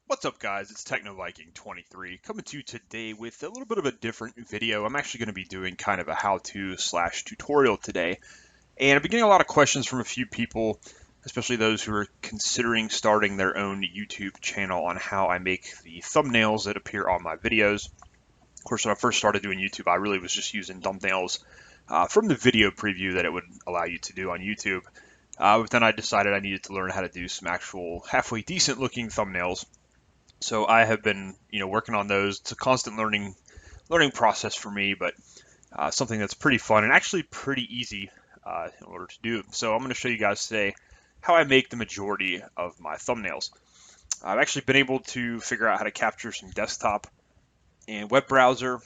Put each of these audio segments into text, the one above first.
What's up, guys? It's TechnoViking23 coming to you today with a little bit of a different video. I'm actually going to be doing kind of a how-to slash tutorial today, and I've been getting a lot of questions from a few people, especially those who are considering starting their own YouTube channel, on how I make the thumbnails that appear on my videos. Of course, when I first started doing YouTube, I really was just using thumbnails from the video preview that it would allow you to do on YouTube. But then I decided I needed to learn how to do some actual halfway decent looking thumbnails. So I have been, working on those. It's a constant learning process for me, but something that's pretty fun and actually pretty easy in order to do. So I'm going to show you guys today how I make the majority of my thumbnails. I've actually been able to figure out how to capture some desktop and web browser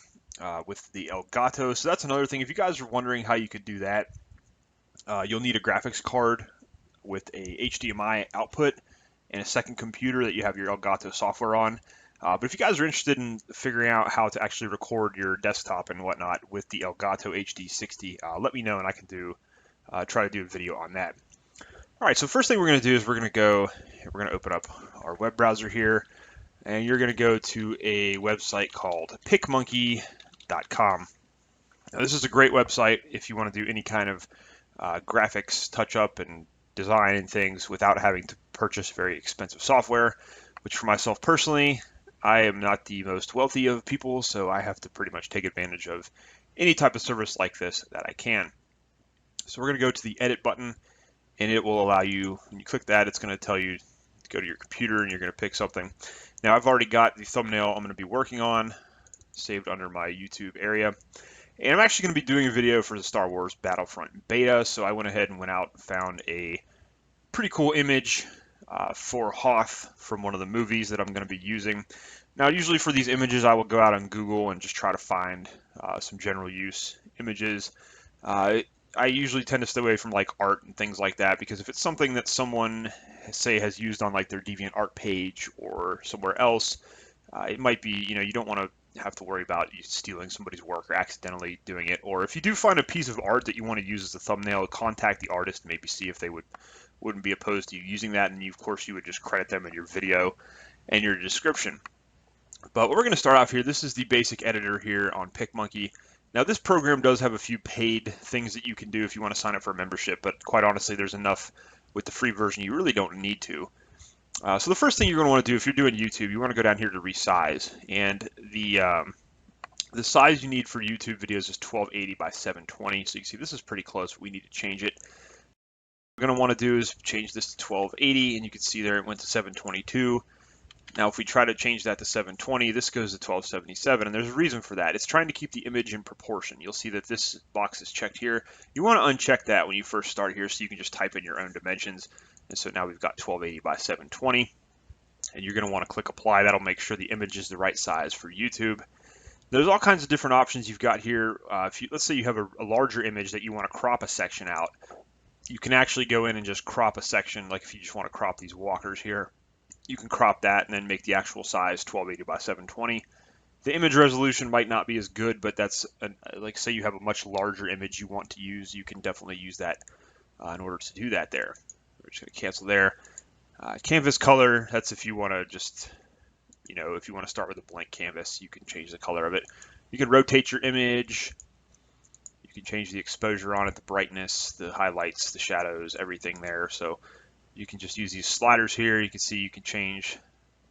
with the Elgato. So that's another thing. If you guys are wondering how you could do that, you'll need a graphics card with a HDMI output and a second computer that you have your Elgato software on. But if you guys are interested in figuring out how to actually record your desktop and whatnot with the Elgato HD60, let me know and I can try to do a video on that. All right, so first thing we're going to do is we're going to open up our web browser here, and you're going to go to a website called PicMonkey.com. Now, this is a great website if you want to do any kind of graphics touch-up and design and things without having to purchase very expensive software, which for myself personally, I am not the most wealthy of people, so I have to pretty much take advantage of any type of service like this that I can. So we're going to go to the edit button, and it will allow you, when you click that, it's going to tell you to go to your computer and you're going to pick something. Now I've already got the thumbnail I'm going to be working on saved under my YouTube area. And I'm actually going to be doing a video for the Star Wars Battlefront beta, so I went ahead and went out and found a pretty cool image for Hoth from one of the movies that I'm going to be using. Now, usually for these images, I will go out on Google and just try to find some general use images. I usually tend to stay away from like art and things like that, because if it's something that someone, say, has used on like their DeviantArt page or somewhere else, it might be, you don't want to have to worry about you stealing somebody's work or accidentally doing it. Or if you do find a piece of art that you want to use as a thumbnail, contact the artist, maybe see if they wouldn't be opposed to you using that, and of course you would just credit them in your video and your description. But we're going to start off here. This is the basic editor here on PicMonkey. Now this program does have a few paid things that you can do if you want to sign up for a membership, but quite honestly there's enough with the free version you really don't need to. So the first thing you're going to want to do if you're doing YouTube, you want to go down here to resize, and the size you need for YouTube videos is 1280 by 720. So you can see this is pretty close. We need to change it. What we're going to want to do is change this to 1280, and you can see there it went to 722. Now if we try to change that to 720, this goes to 1277, and there's a reason for that. It's trying to keep the image in proportion. You'll see that this box is checked here. You want to uncheck that when you first start here so you can just type in your own dimensions. And so now we've got 1280 by 720, and you're going to want to click apply. That'll make sure the image is the right size for YouTube. There's all kinds of different options you've got here. Let's say you have a larger image that you want to crop a section out, you can actually go in and just crop a section. Like if you just want to crop these walkers here, you can crop that and then make the actual size 1280 by 720. The image resolution might not be as good, but that's like say you have a much larger image you want to use, you can definitely use that in order to do that there. We're just going to cancel there. Canvas color, that's if you want to just, if you want to start with a blank canvas, you can change the color of it. You can rotate your image. You can change the exposure on it, the brightness, the highlights, the shadows, everything there. So you can just use these sliders here. You can see you can change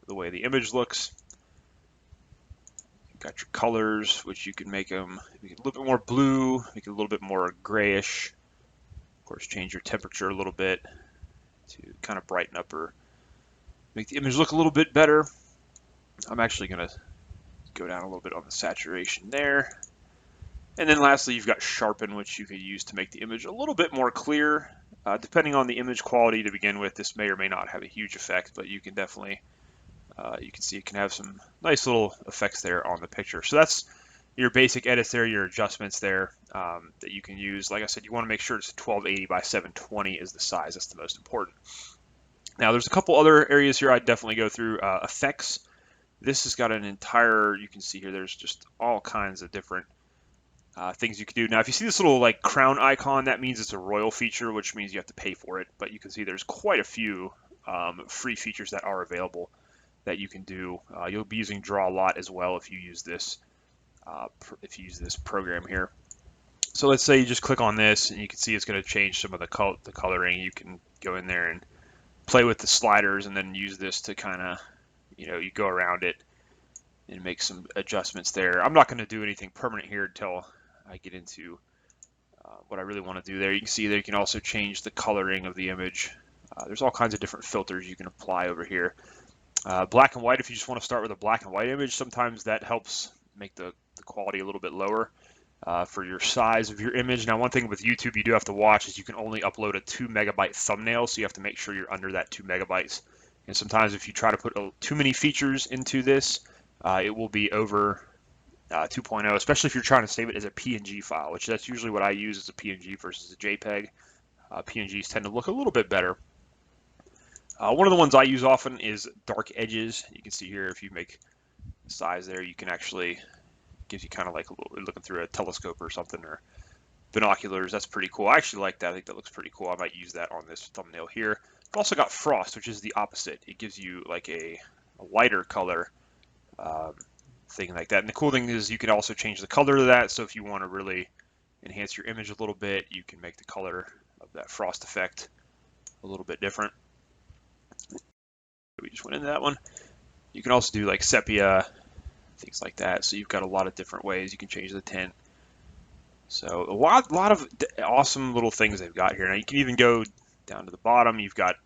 the way the image looks. You've got your colors, which you can make them a little bit more blue, make it a little bit more grayish. Of course, change your temperature a little bit to kind of brighten up or make the image look a little bit better. I'm actually going to go down a little bit on the saturation there. And then lastly, you've got sharpen, which you could use to make the image a little bit more clear. Depending on the image quality to begin with, this may or may not have a huge effect, but you can definitely, you can see it can have some nice little effects there on the picture. So that's your basic edits there, your adjustments there that you can use. Like I said, you want to make sure it's 1280 by 720 is the size. That's the most important. Now there's a couple other areas here I'd definitely go through. Effects. This has got an entire, you can see here, there's just all kinds of different things you can do. Now, if you see this little like crown icon, that means it's a royal feature, which means you have to pay for it. But you can see there's quite a few free features that are available. that you can do. You'll be using Draw a lot as well if you use this program here. So let's say you just click on this, and you can see it's going to change some of the coloring. You can go in there and play with the sliders, and then use this to kind of, you go around it and make some adjustments there. I'm not going to do anything permanent here until I get into what I really want to do there. You can see there you can also change the coloring of the image. There's all kinds of different filters you can apply over here. Black and white, if you just want to start with a black and white image, sometimes that helps make the quality a little bit lower for your size of your image. Now, one thing with YouTube you do have to watch is you can only upload a 2 megabyte thumbnail, so you have to make sure you're under that 2 megabytes. And sometimes if you try to put too many features into this, it will be over 2.0, especially if you're trying to save it as a PNG file, which that's usually what I use as a PNG versus a JPEG. PNGs tend to look a little bit better. One of the ones I use often is dark edges. You can see here if you make the size there, you can actually, gives you kind of like a little, looking through a telescope or something, or binoculars. That's pretty cool. I actually like that. I think that looks pretty cool. I might use that on this thumbnail here. I've also got frost, which is the opposite. It gives you like a lighter color thing like that. And the cool thing is you can also change the color of that. So if you want to really enhance your image a little bit, you can make the color of that frost effect a little bit different. We just went into that one. You can also do like sepia, things like that. So you've got a lot of different ways you can change the tint. So a lot of awesome little things they've got here. Now you can even go down to the bottom. You've got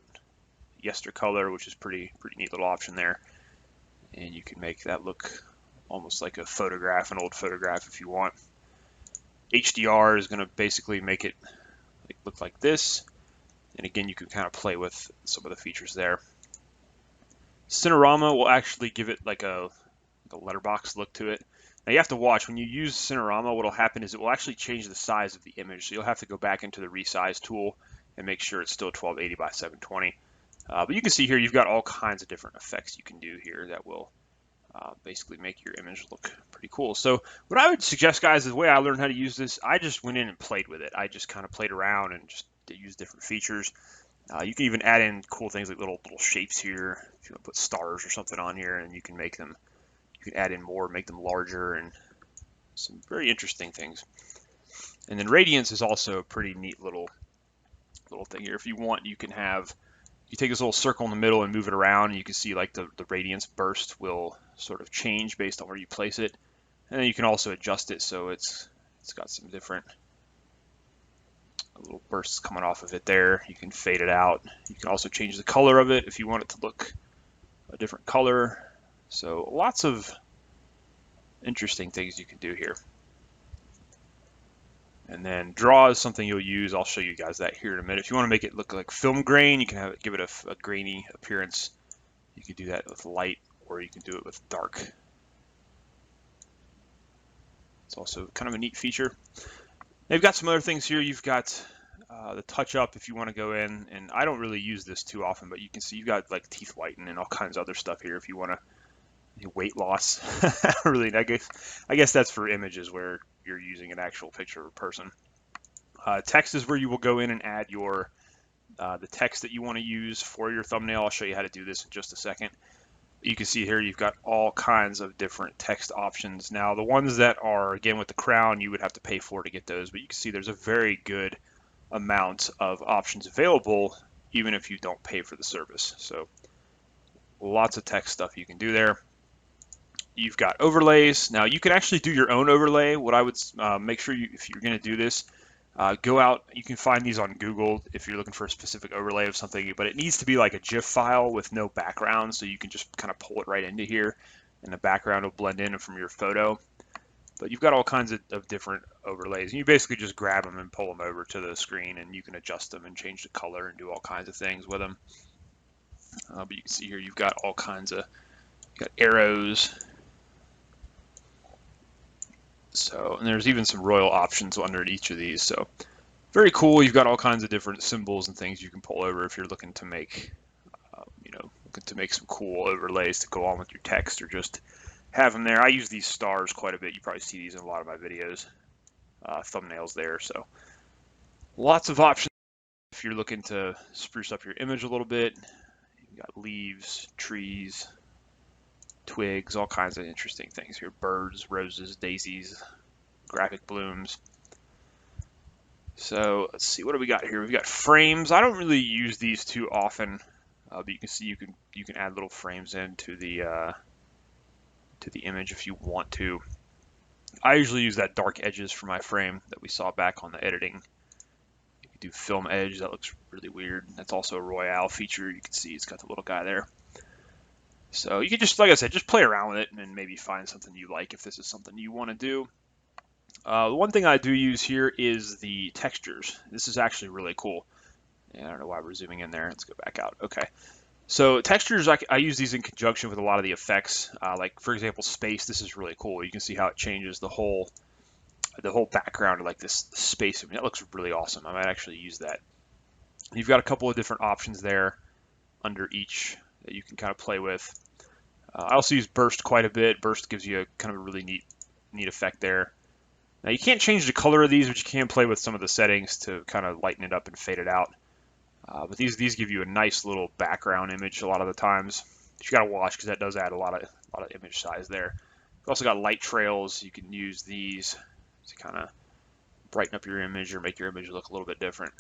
Yester color, which is pretty neat little option there. And you can make that look almost like a photograph, an old photograph if you want. HDR is going to basically make it look like this. And again, you can kind of play with some of the features there. Cinerama will actually give it like a letterbox look to it. Now you have to watch, when you use Cinerama, what will happen is it will actually change the size of the image. So you'll have to go back into the resize tool and make sure it's still 1280 by 720. But you can see here, you've got all kinds of different effects you can do here that will basically make your image look pretty cool. So what I would suggest, guys, is the way I learned how to use this, I just went in and played with it. I just kind of played around and just use different features. You can even add in cool things like little shapes here. If you want to put stars or something on here, and you can make them, you can add in more, make them larger, and some very interesting things. And then radiance is also a pretty neat little thing here. If you want, you can have, you take this little circle in the middle and move it around, and you can see like the radiance burst will sort of change based on where you place it. And then you can also adjust it so it's got some different little bursts coming off of it there. You can fade it out. You can also change the color of it if you want it to look a different color. So lots of interesting things you can do here. And then draw is something you'll use. I'll show you guys that here in a minute. If you want to make it look like film grain, you can have it, give it a grainy appearance. You can do that with light, or you can do it with dark. It's also kind of a neat feature. They've got some other things here. You've got the touch up if you want to go in, and I don't really use this too often, but you can see you've got like teeth whiten and all kinds of other stuff here if you want to. Weight loss. Really, I guess that's for images where you're using an actual picture of a person. Text is where you will go in and add your the text that you want to use for your thumbnail. I'll show you how to do this in just a second. You can see here you've got all kinds of different text options. Now the ones that are, again, with the crown, you would have to pay for to get those, but you can see there's a very good amount of options available even if you don't pay for the service. So lots of text stuff you can do there. You've got overlays. Now you can actually do your own overlay. What I would make sure if you're going to do this, go out. You can find these on Google if you're looking for a specific overlay of something, but it needs to be like a GIF file with no background, so you can just kind of pull it right into here, and the background will blend in from your photo. But you've got all kinds of different overlays, and you basically just grab them and pull them over to the screen, and you can adjust them and change the color and do all kinds of things with them. But you can see here you've got all kinds of, you've got arrows. So, and there's even some royal options under each of these. So very cool. You've got all kinds of different symbols and things you can pull over if you're looking to make, looking to make some cool overlays to go on with your text, or just have them there. I use these stars quite a bit. You probably see these in a lot of my videos, thumbnails there. So lots of options if you're looking to spruce up your image a little bit. You've got leaves, trees, twigs, all kinds of interesting things here. Birds, roses, daisies, graphic blooms. So let's see, what do we got here? We've got frames. I don't really use these too often, but you can see you can add little frames into the image if you want to. I usually use that dark edges for my frame that we saw back on the editing. You can do film edge, that looks really weird. That's also a Royale feature. You can see it's got the little guy there. So you can just, like I said, just play around with it and maybe find something you like if this is something you want to do. The one thing I do use here is the textures. This is actually really cool. Yeah, I don't know why we're zooming in there. Let's go back out. Okay. So textures, I use these in conjunction with a lot of the effects. Like for example, space. This is really cool. You can see how it changes the whole background of like this space. I mean, that looks really awesome. I might actually use that. You've got a couple of different options there under each that you can kind of play with. I also use burst quite a bit. Burst gives you a kind of a really neat effect there. Now you can't change the color of these, but you can play with some of the settings to kind of lighten it up and fade it out. But these give you a nice little background image a lot of the times. But you got to watch because that does add a lot of image size there. You've also got light trails. You can use these to kind of brighten up your image or make your image look a little bit different.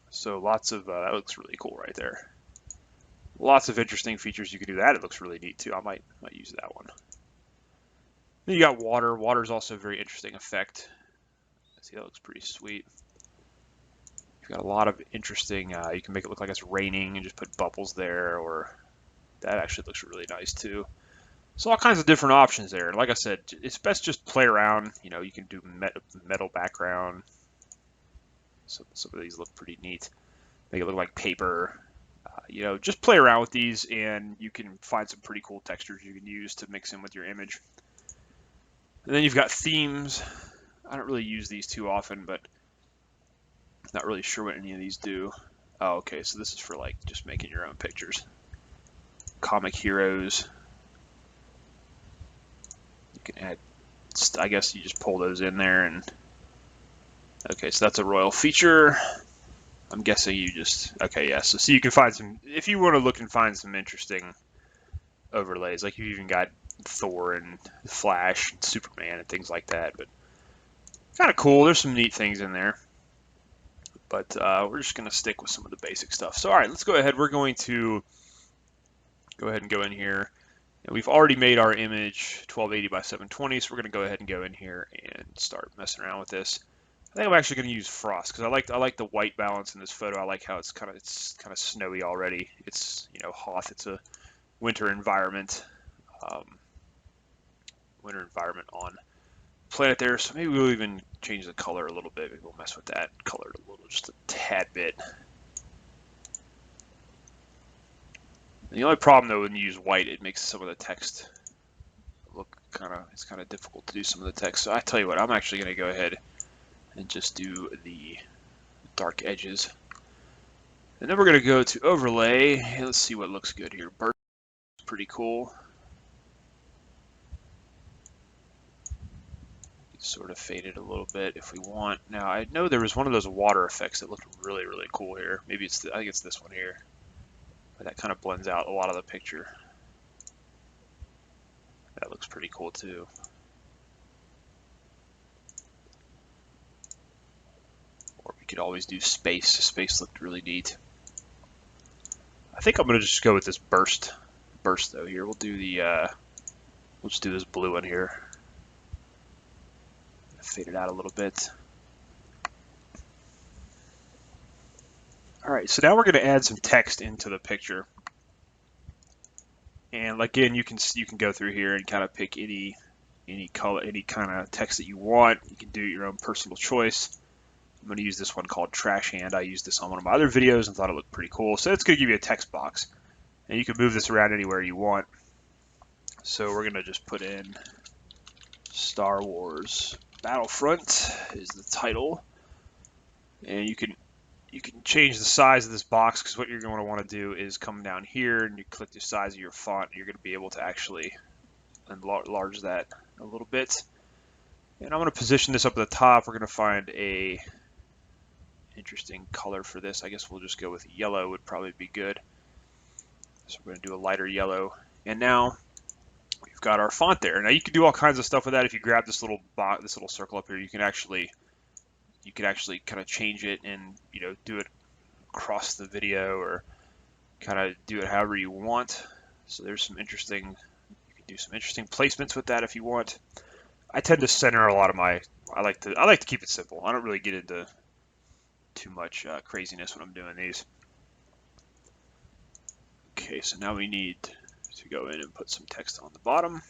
So lots of that looks really cool right there. Lots of interesting features you can do that. It looks really neat too. I might use that one. Then you got water. Water is also a very interesting effect. See, that looks pretty sweet. You've got a lot of interesting, you can make it look like it's raining and just put bubbles there, or that actually looks really nice too. So all kinds of different options there. Like I said, it's best just play around. You know, you can do metal background. So some of these look pretty neat. Make it look like paper. You know, just play around with these and you can find some pretty cool textures you can use to mix in with your image. And then you've got themes. I don't really use these too often, but not really sure what any of these do. Oh, okay, so this is for like just making your own pictures. Comic heroes. You can add, I guess you just pull those in there and, okay, so that's a Royal feature. I'm guessing you just, okay, yeah, so you can find some, if you want to look and find some interesting overlays, like you've even got Thor and Flash and Superman and things like that, but kind of cool. There's some neat things in there, but we're just going to stick with some of the basic stuff. So, all right, let's go ahead. We're going to go ahead and go in here. And we've already made our image 1280 by 720, so we're going to go ahead and go in here and start messing around with this. I think I'm actually going to use frost because I like the white balance in this photo. I like how it's kind of snowy already. It's, you know, Hoth. It's a winter environment. On planet there, so maybe we'll even change the color a little bit. Maybe we'll mess with that color a little, just a tad bit. The only problem though when you use white, it makes some of the text look it's kind of difficult to do some of the text. So I tell you what, I'm actually going to go ahead and just do the dark edges. And then we're going to go to overlay. Hey, let's see what looks good here. Burst is pretty cool. Sort of fade it a little bit if we want. Now I know there was one of those water effects that looked really, really cool here. Maybe it's I think it's this one here. But that kind of blends out a lot of the picture. That looks pretty cool too. Or we could always do space. Space looked really neat. I think I'm gonna just go with this burst though here. We'll do the we'll just do this blue one here. Fade it out a little bit. All right, so now we're going to add some text into the picture. And again, you can go through here and kind of pick any color, any kind of text that you want. You can do your own personal choice. I'm going to use this one called Trash Hand. I used this on one of my other videos and thought it looked pretty cool. So it's going to give you a text box, and you can move this around anywhere you want. So we're going to just put in Star Wars Battlefront is the title, and you can change the size of this box, because what you're going to want to do is come down here and you click the size of your font. You're going to be able to actually enlarge that a little bit. And I'm going to position this up at the top. We're going to find a interesting color for this. I guess we'll just go with yellow would probably be good. So we're going to do a lighter yellow. And now we've got our font there. Now you can do all kinds of stuff with that. If you grab this little circle up here, you can actually kind of change it and do it across the video, or kind of do it however you want. So there's some interesting, you can do some interesting placements with that if you want. I tend to center a lot of my, I like to keep it simple. I don't really get into too much craziness when I'm doing these. Okay, so now we need to go in and put some text on the bottom.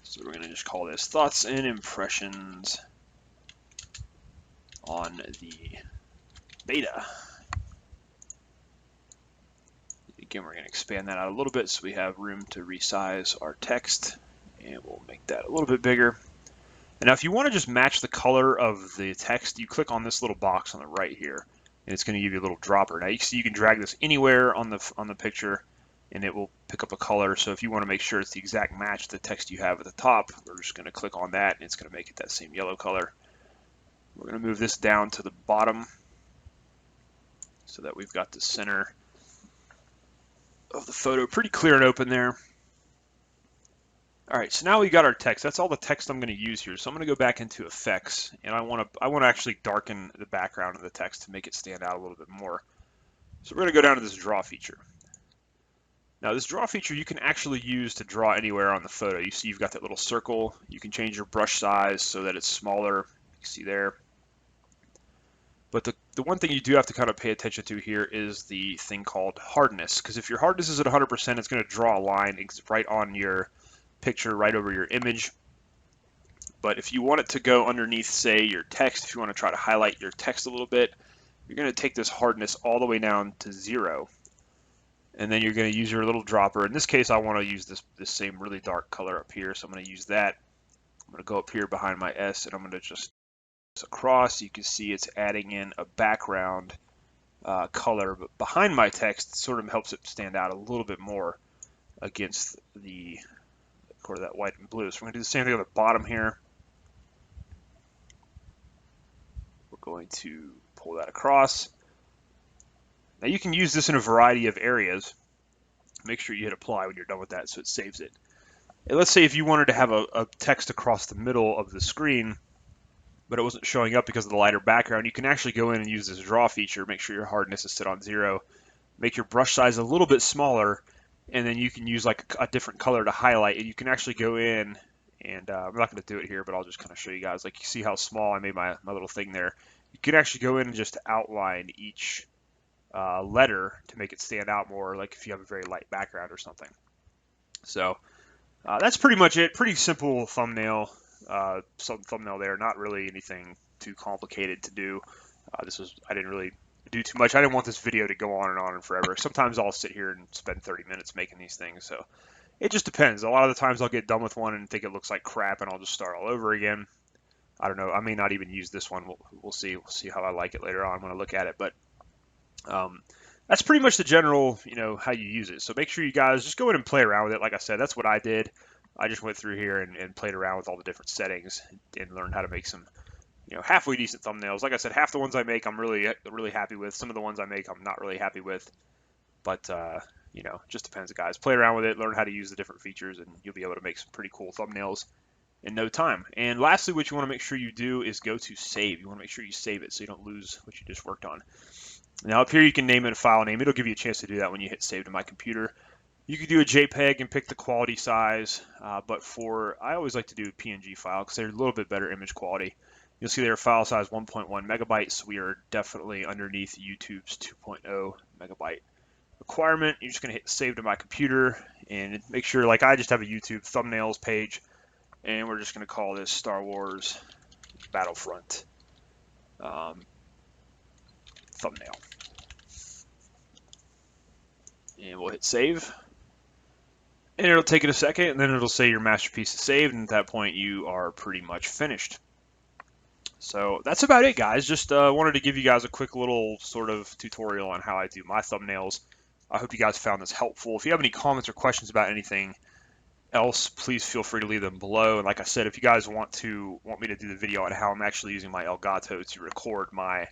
So we're going to just call this Thoughts and Impressions on the Beta. Again, we're going to expand that out a little bit so we have room to resize our text, and we'll make that a little bit bigger. And now if you want to just match the color of the text, you click on this little box on the right here, and it's going to give you a little dropper. Now you can see you can drag this anywhere on the picture, and it will pick up a color. So if you want to make sure it's the exact match to the text you have at the top, we're just going to click on that, and it's going to make it that same yellow color. We're going to move this down to the bottom so that we've got the center of the photo pretty clear and open there. All right, so now we got our text. That's all the text I'm going to use here. So I'm going to go back into Effects, and I want to actually darken the background of the text to make it stand out a little bit more. So we're going to go down to this Draw feature. Now this Draw feature you can actually use to draw anywhere on the photo. You see you've got that little circle. You can change your brush size so that it's smaller. You can see there. But the one thing you do have to kind of pay attention to here is the thing called hardness, because if your hardness is at 100%, it's going to draw a line right on your picture, right over your image. But if you want it to go underneath, say, your text, if you want to try to highlight your text a little bit, you're going to take this hardness all the way down to 0. And then you're going to use your little dropper. In this case, I want to use this same really dark color up here, so I'm going to use that. I'm going to go up here behind my S, and I'm going to just across. You can see it's adding in a background color, but behind my text sort of helps it stand out a little bit more against the core of that white and blue. So we're going to do the same thing on the bottom here. We're going to pull that across. Now you can use this in a variety of areas. Make sure you hit apply when you're done with that so it saves it. And let's say if you wanted to have a text across the middle of the screen, but it wasn't showing up because of the lighter background, you can actually go in and use this draw feature. Make sure your hardness is set on 0. Make your brush size a little bit smaller, and then you can use like a different color to highlight. And you can actually go in, and I'm not going to do it here, but I'll just kind of show you guys. Like you see how small I made my little thing there. You can actually go in and just outline each letter to make it stand out more, like if you have a very light background or something. So that's pretty much it. Pretty simple thumbnail. Some thumbnail there, not really anything too complicated to do. I didn't really do too much. I didn't want this video to go on and forever. Sometimes I'll sit here and spend 30 minutes making these things, so it just depends. A lot of the times I'll get done with one and think it looks like crap, and I'll just start all over again. I don't know. I may not even use this one. We'll see. We'll see how I like it later on when I look at it. But that's pretty much the general, how you use it. So make sure you guys just go in and play around with it. Like I said, that's what I did. I just went through here and played around with all the different settings and learned how to make some, halfway decent thumbnails. Like I said, half the ones I make I'm really happy with. Some of the ones I make I'm not really happy with. But just depends, guys. Play around with it, learn how to use the different features, and you'll be able to make some pretty cool thumbnails in no time. And lastly, what you want to make sure you do is go to save. You want to make sure you save it so you don't lose what you just worked on. Now up here you can name it a file name. It'll give you a chance to do that when you hit save to my computer. You could do a JPEG and pick the quality size, but I always like to do a PNG file because they're a little bit better image quality. You'll see their file size 1.1 megabytes. We are definitely underneath YouTube's 2.0 megabyte requirement. You're just going to hit save to my computer and make sure, like I just have a YouTube thumbnails page, and we're just going to call this Star Wars Battlefront thumbnail. And we'll hit save. And it'll take it a second, and then it'll say your masterpiece is saved, and at that point you are pretty much finished. So that's about it, guys. Just wanted to give you guys a quick little sort of tutorial on how I do my thumbnails. I hope you guys found this helpful. If you have any comments or questions about anything else, please feel free to leave them below. And like I said, if you guys want me to do the video on how I'm actually using my Elgato to record my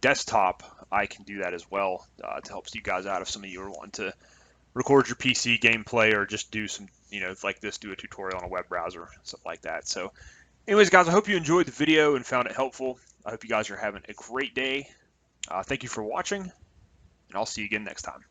desktop, I can do that as well to help you guys out if some of you are wanting to record your PC gameplay or just do some, like this, do a tutorial on a web browser, stuff like that. So anyways, guys, I hope you enjoyed the video and found it helpful. I hope you guys are having a great day. Thank you for watching, and I'll see you again next time.